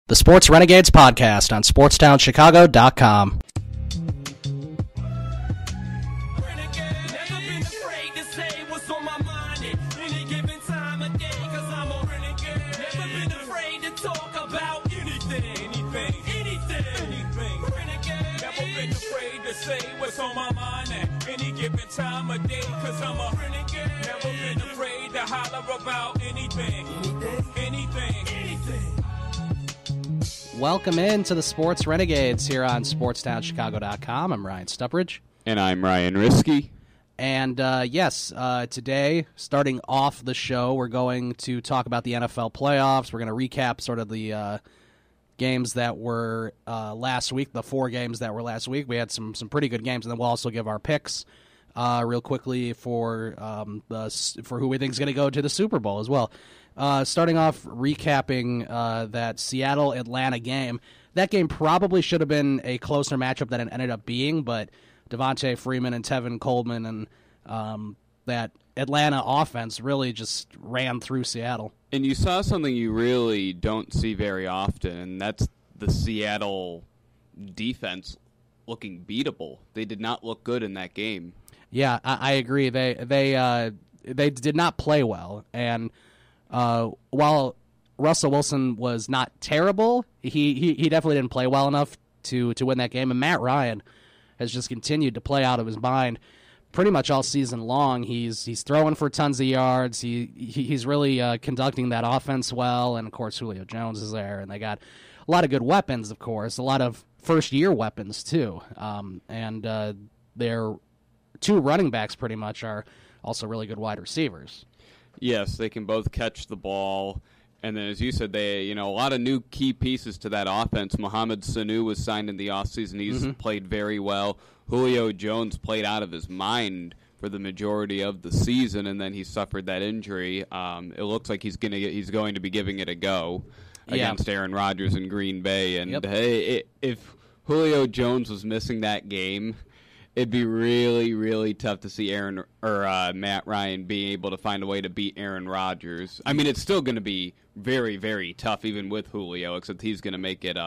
The Sports Renegades podcast on SportsTownChicago.com. Time of day, cause I'm a renegade. Never been afraid to holler about anything. Welcome in to the Sports Renegades here on SportsTownChicago.com. I'm Ryan Stuprich. And I'm Ryan Risky. And today, starting off the show, we're going to talk about the NFL playoffs. We're going to recap sort of the games that were last week, the 4 games that were last week. We had some pretty good games, and then we'll also give our picks real quickly for who we think is going to go to the Super Bowl as well. Starting off recapping that Seattle-Atlanta game. That game probably should have been a closer matchup than it ended up being, but Devontae Freeman and Tevin Coleman and that Atlanta offense really just ran through Seattle. And you saw something you really don't see very often, and that's the Seattle defense looking beatable. They did not look good in that game. Yeah, I agree. They did not play well, and while Russell Wilson was not terrible, he definitely didn't play well enough to win that game. And Matt Ryan has just continued to play out of his mind pretty much all season long. He's throwing for tons of yards. He's really conducting that offense well, and of course Julio Jones is there, and they got a lot of good weapons, of course, a lot of first-year weapons too, and their 2 running backs pretty much are also really good wide receivers. Yes, they can both catch the ball. And then, as you said, a lot of new key pieces to that offense. Mohamed Sanu was signed in the offseason. He's played very well. Julio Jones played out of his mind for the majority of the season, and then he suffered that injury. It looks like he's going to be giving it a go against Aaron Rodgers in Green Bay. And hey, if Julio Jones was missing that game, it'd be really, really tough to see Matt Ryan being able to find a way to beat Aaron Rodgers. I mean, it's still going to be very, very tough, even with Julio, except he's going to make it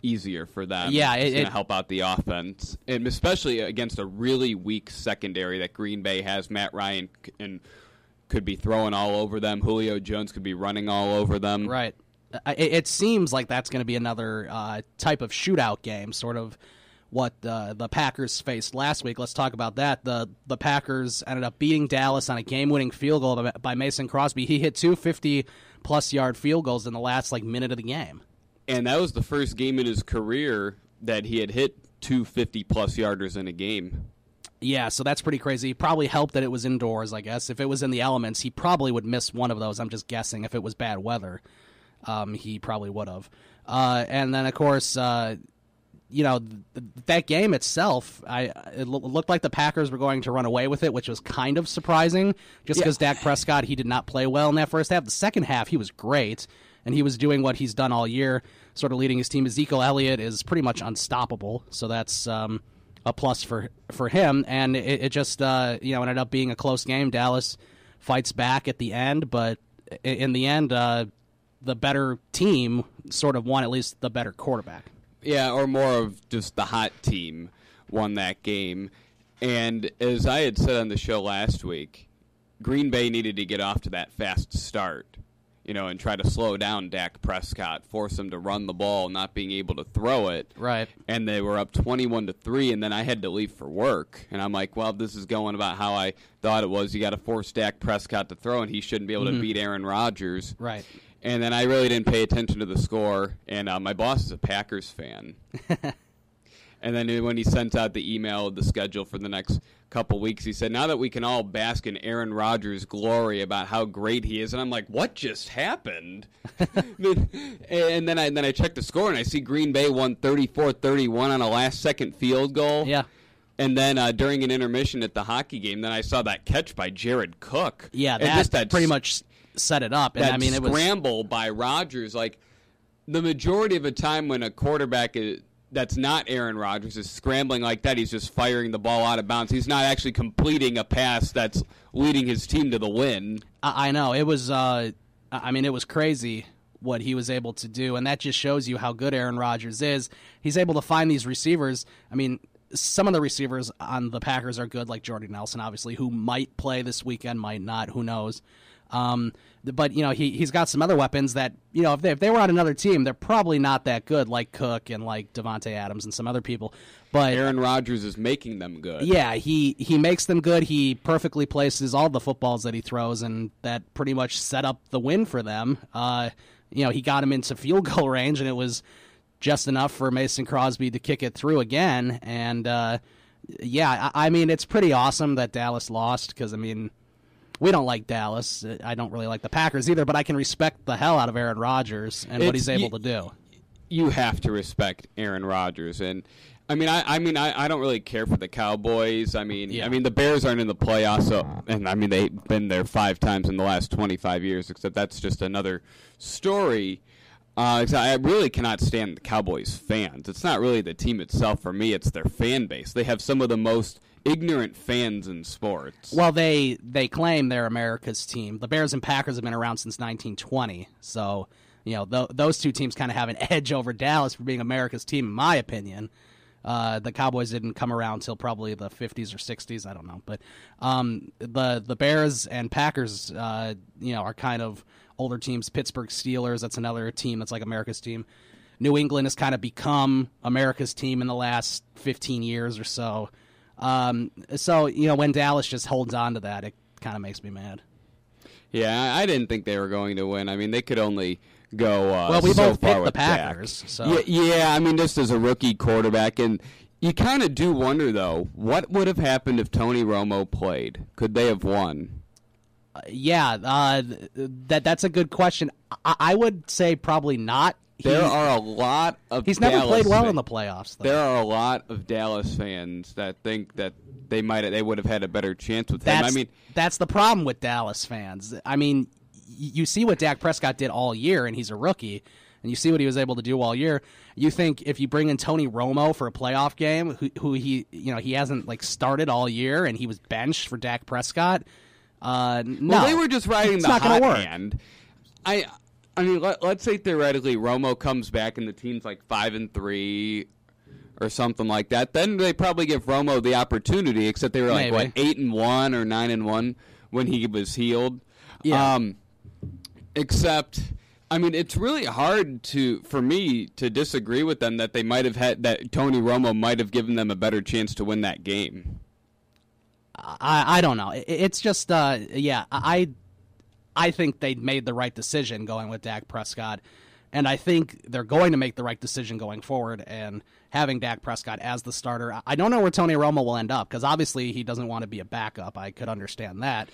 easiver for them. Yeah, it's going to help out the offense, and especially against a really weak secondary that Green Bay has. Matt Ryan could be throwing all over them. Julio Jones could be running all over them. Right. It seems like that's going to be another type of shootout game, sort of what the Packers faced last week. Let's talk about that. The Packers ended up beating Dallas on a game-winning field goal by Mason Crosby. He hit 2 50-plus yard field goals in the last minute of the game. And that was the first game in his career that he had hit 2 50-plus yarders in a game. Yeah, so that's pretty crazy. Probably helped that it was indoors, I guess. If it was in the elements, he probably would miss one of those. I'm just guessing. If it was bad weather, he probably would have. And then, of course, that game itself, it looked like the Packers were going to run away with it, which was kind of surprising, just because Dak Prescott, he did not play well in that first half. The second half, he was great, and he was doing what he's done all year, sort of leading his team. Ezekiel Elliott is pretty much unstoppable, so that's a plus for him. And it just ended up being a close game. Dallas fights back at the end, but in the end, the better team sort of won, at least the better quarterback. Yeah, or more of just the hot team won that game. And as I had said on the show last week, Green Bay needed to get off to that fast start, and try to slow down Dak Prescott, force him to run the ball, not being able to throw it. Right. And they were up 21-3, and then I had to leave for work. And I'm like, well, this is going about how I thought it was. You got to force Dak Prescott to throw, and he shouldn't be able to beat Aaron Rodgers. Right. And then I really didn't pay attention to the score, and my boss is a Packers fan. And then when he sent out the email with the schedule for the next couple weeks, he said, now that we can all bask in Aaron Rodgers' glory about how great he is, and I'm like, what just happened? and then I checked the score, and I see Green Bay won 34-31 on a last-second field goal. Yeah. And then during an intermission at the hockey game, then I saw that catch by Jared Cook. Yeah, that pretty much set it up. And that it was scramble by Rodgers, the majority of the time when a quarterback that's not Aaron Rodgers is scrambling like that, he's just firing the ball out of bounds. He's not actually completing a pass that's leading his team to the win. I know. It was it was crazy what he was able to do, and that just shows you how good Aaron Rodgers is. He's able to find these receivers. I mean, some of the receivers on the Packers are good, like Jordy Nelson, obviously, who might play this weekend, might not, who knows. But, he's got some other weapons that, if they were on another team, they're probably not that good, like Cook and like Devontae Adams and some other people. But Aaron Rodgers is making them good. Yeah, he makes them good. He perfectly places all the footballs that he throws, and that pretty much set up the win for them. He got him into field goal range, and it was just enough for Mason Crosby to kick it through again. And, it's pretty awesome that Dallas lost because, we don't like Dallas. I don't really like the Packers either, but I can respect the hell out of Aaron Rodgers and what he's able to do. You have to respect Aaron Rodgers, and I don't really care for the Cowboys. The Bears aren't in the playoffs, they've been there 5 times in the last 25 years. Except that's just another story. I really cannot stand the Cowboys fans. It's not really the team itself for me; it's their fan base. They have some of the most ignorant fans in sports. Well, they claim they're America's team. The Bears and Packers have been around since 1920, so those two teams kind of have an edge over Dallas for being America's team, in my opinion. The Cowboys didn't come around till probably the 50s or 60s. I don't know, but the Bears and Packers, are kind of older teams. Pittsburgh Steelers, that's another team that's like America's team. New England has kind of become America's team in the last 15 years or so. When Dallas just holds on to that, it kind of makes me mad. Yeah, I didn't think they were going to win. They could only go well, we so both far picked with the Packers. Dak. So. Yeah, just as a rookie quarterback, and you kind of do wonder, though, what would have happened if Tony Romo played? Could they have won? That's a good question. I would say probably not. There are a lot of He's Dallas never played well in the playoffs, though. There are a lot of Dallas fans that think that they would have had a better chance with him. That's the problem with Dallas fans. You see what Dak Prescott did all year, and he's a rookie, and you see what he was able to do all year. You think if you bring in Tony Romo for a playoff game, who he hasn't started all year, and he was benched for Dak Prescott. No, they were just riding the hot hand. Let's say theoretically Romo comes back and the team's 5-3 or something like that. Then they probably give Romo the opportunity. Except they were 8-1 or 9-1 when he was healed. Yeah. It's really hard for me to disagree with them that they might have had that Tony Romo might have given them a better chance to win that game. I don't know. It's just I think they made the right decision going with Dak Prescott, and I think they're going to make the right decision going forward and having Dak Prescott as the starter. I don't know where Tony Romo will end up because obviously he doesn't want to be a backup. I could understand that.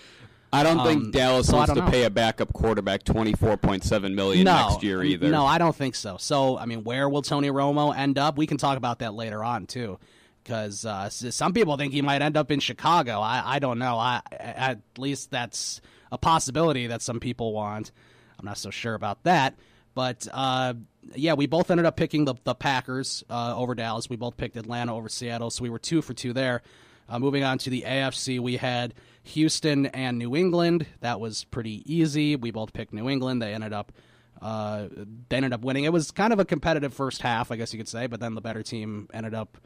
I don't think Dallas wants to pay a backup quarterback $24.7 million next year either. No, I don't think so. So, where will Tony Romo end up? We can talk about that later on, too. Because some people think he might end up in Chicago. I don't know. At least that's a possibility that some people want. I'm not so sure about that. But, we both ended up picking the Packers over Dallas. We both picked Atlanta over Seattle, so we were 2 for 2 there. Moving on to the AFC, we had Houston and New England. That was pretty easy. We both picked New England. They ended up winning. It was kind of a competitive first half, I guess you could say, but then the better team ended up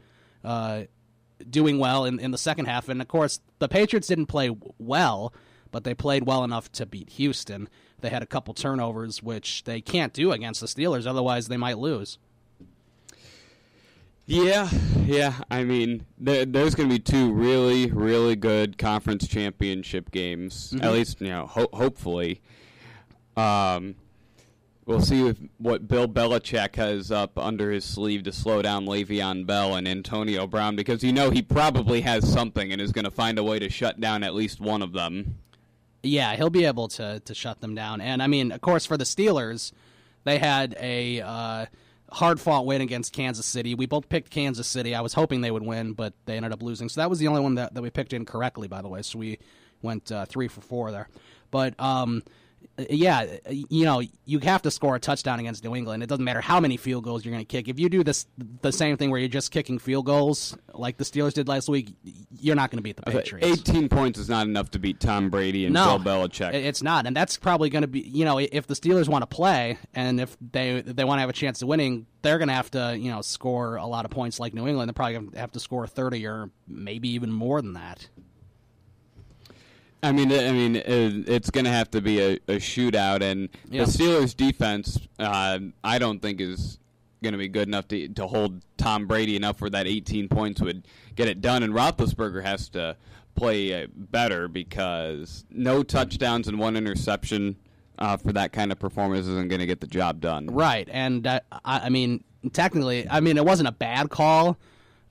doing well in the second half. And, of course, the Patriots didn't play well, but they played well enough to beat Houston. They had a couple turnovers, which they can't do against the Steelers. Otherwise, they might lose. Yeah. There's going to be 2 really, really good conference championship games. Mm-hmm. At least, hopefully. We'll see what Bill Belichick has up under his sleeve to slow down Le'Veon Bell and Antonio Brown, because he probably has something and is going to find a way to shut down at least one of them. Yeah, he'll be able to shut them down. And, of course, for the Steelers, they had a hard-fought win against Kansas City. We both picked Kansas City. I was hoping they would win, but they ended up losing. So that was the only one that we picked incorrectly, by the way. So we went 3 for 4 there. But, Yeah, you have to score a touchdown against New England. It doesn't matter how many field goals you're going to kick. If you do the same thing where you're just kicking field goals like the Steelers did last week, you're not going to beat the Patriots. 18 points is not enough to beat Tom Brady and Bill Belichick. It's not, and that's probably going to be, if the Steelers want to play and if they want to have a chance of winning, they're going to have to, score a lot of points like New England. They're probably going to have to score 30 or maybe even more than that. I mean, it's going to have to be a shootout, and the Steelers' defense, I don't think is going to be good enough to hold Tom Brady enough where that 18 points would get it done. And Roethlisberger has to play better because no touchdowns and one interception for that kind of performance isn't going to get the job done. Right, and technically, it wasn't a bad call,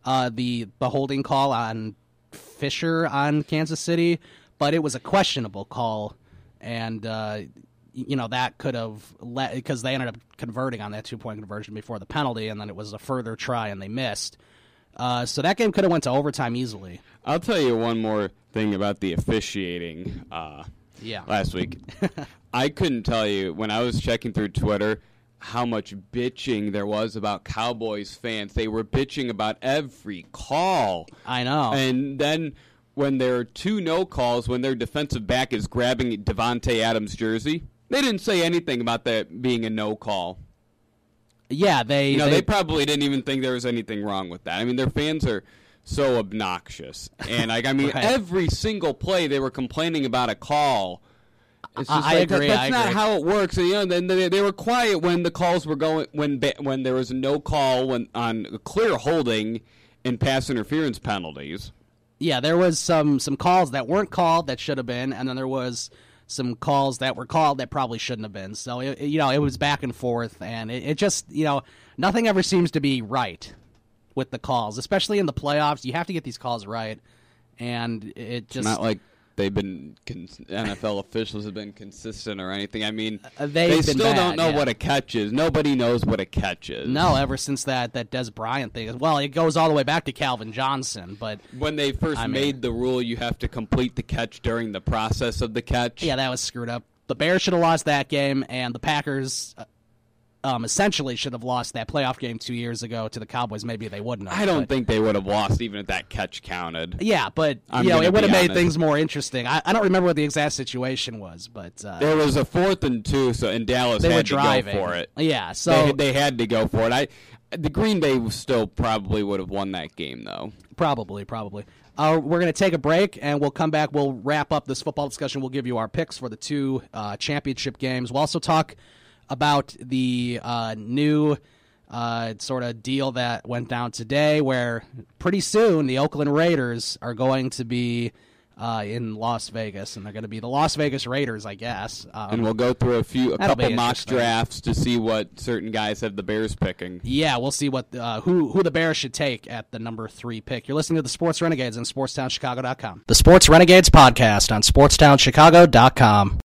the holding call on Fisher on Kansas City. But it was a questionable call, and that could have let because they ended up converting on that 2-point conversion before the penalty, and then it was a further try and they missed. So that game could have went to overtime easily. I'll tell you one more thing about the officiating. Last week, I couldn't tell you when I was checking through Twitter how much bitching there was about Cowboys fans. They were bitching about every call. I know, and then. When there are 2 no calls, when their defensive back is grabbing Devontae Adams' jersey, they didn't say anything about that being a no call. Yeah, they probably didn't even think there was anything wrong with that. I mean, their fans are so obnoxious, and right. Every single play they were complaining about a call. It's just I agree. That's not how it works. And, then they were quiet when the calls were going when there was a no call on clear holding and pass interference penalties. Yeah, there was some calls that weren't called that should have been, and then there was some calls that were called that probably shouldn't have been. So, it was back and forth, and it just, nothing ever seems to be right with the calls, especially in the playoffs. You have to get these calls right, and it just... It's not like NFL officials have been consistent or anything. I mean, they still don't know what a catch is. Nobody knows what a catch is. No, ever since that Des Bryant thing. Well, it goes all the way back to Calvin Johnson. But when they first made the rule, you have to complete the catch during the process of the catch. Yeah, that was screwed up. The Bears should have lost that game, and the Packers essentially should have lost that playoff game 2 years ago to the Cowboys. Maybe they wouldn't have. I don't think they would have lost even if that catch counted. Yeah, but it would have made things more interesting. I don't remember what the exact situation was, but there was a 4th and 2, so in Dallas they had were driving. To go for it. Yeah, so they had to go for it. The Green Bay still probably would have won that game, though. Probably. We're going to take a break, and we'll come back. We'll wrap up this football discussion. We'll give you our picks for the 2 championship games. We'll also talk about the new sort of deal that went down today where pretty soon the Oakland Raiders are going to be in Las Vegas, and they're going to be the Las Vegas Raiders, I guess. And we'll go through a couple mock drafts to see what certain guys have the Bears picking. Yeah, we'll see what who the Bears should take at the number 3 pick. You're listening to the Sports Renegades on SportsTownChicago.com. The Sports Renegades podcast on SportsTownChicago.com.